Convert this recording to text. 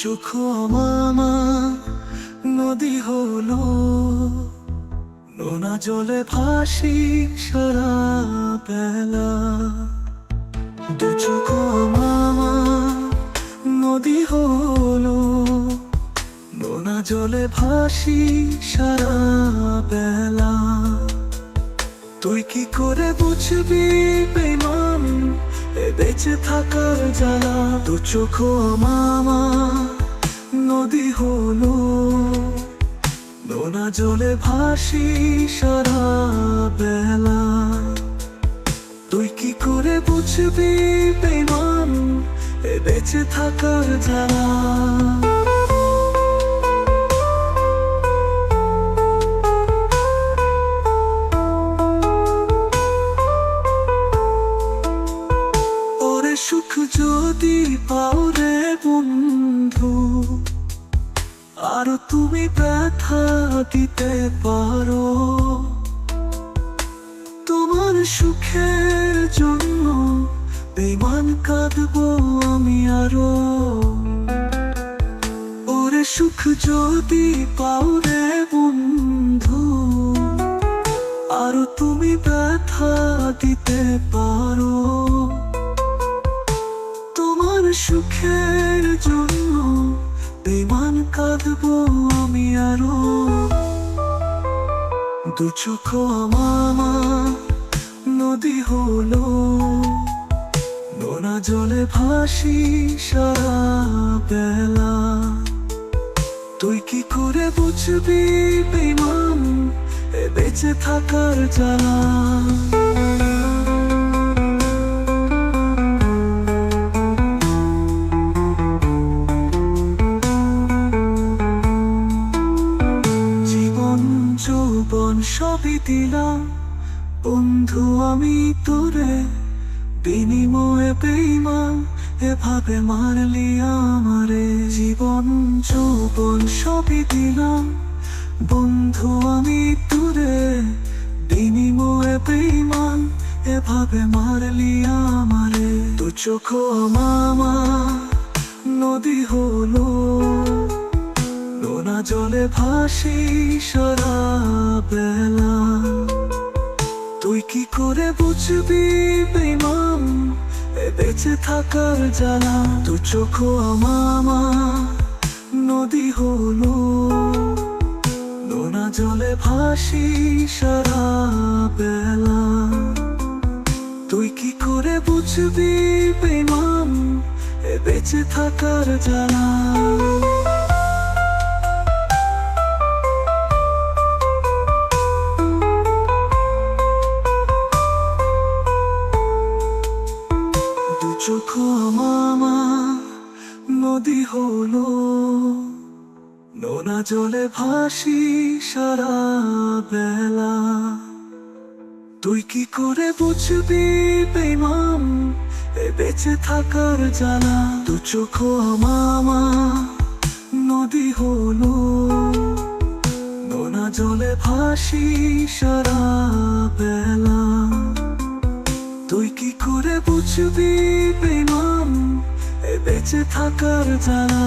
চোখ মামা নদী হলো, নোনা জলে ভাসি সারা বেলা। দু চোখ মামা নদী হলো, নোনা জলে ভাসি সারা বেলা। তুই কি করে বুঝবি বেঈমান এ বেঁচে থাকার জ্বালা? দু চোখ মামা নদী হলো, নোনা জলে ভাসি সারা বেলা। তুই কি করে বুঝবি বেঈমান এ বেঁচে থাকার জ্বালা? সুখ যদি পাও রে বন্ধু, আর তুমি ব্যথা দিতে পারো, তোমার সুখের জন্য বেঈমান কাঁদবো আমি আরো। ওরে সুখ যদি পাও রে বন্ধু, আর তুমি ব্যথা দিতে পারো, সুখের জন্য বেঈমান কাঁদবো আমি আরো। দু চোখ মামা নদী হলো, নোনা জলে ভাসি সারা বেলা। তুই কি করে বুঝবি বেঈমান এ বেঁচে থাকার জ্বালা? সবই দিলাম বন্ধু আমি তোরে, বিনিময়ে বেঈমান এভাবে মারলি আমারে। জীবন যৌবন সবই দিলাম বন্ধু আমি তোরে, বিনিময়ে বেঈমান এভাবে মারলি আমারে। দু চোখ মামা নদী হলো, নোনা জলে ভাসি সারা বেলা। তুই কি করে বুঝবি বেঈমান এ বেঁচে থাকার জ্বালা? দু চোখ মামা নদী হলো, নোনা জলে ভাসি সারা বেলা। তুই কি করে বুঝবি বেঈমান এ বেঁচে থাকার জ্বালা? চোখ মামা নদী হলো, নোনা জলে ভাসি সারা বেলা। তুই কি করে বুঝবি বেঈমান এ বেঁচে থাকার জ্বালা? দু চোখ মামা নদী হলো, নোনা জলে ভাসি সারা বেলা। তুই কি করে বুঝবি বেঈমান এ বেঁচে থাকার জ্বালা?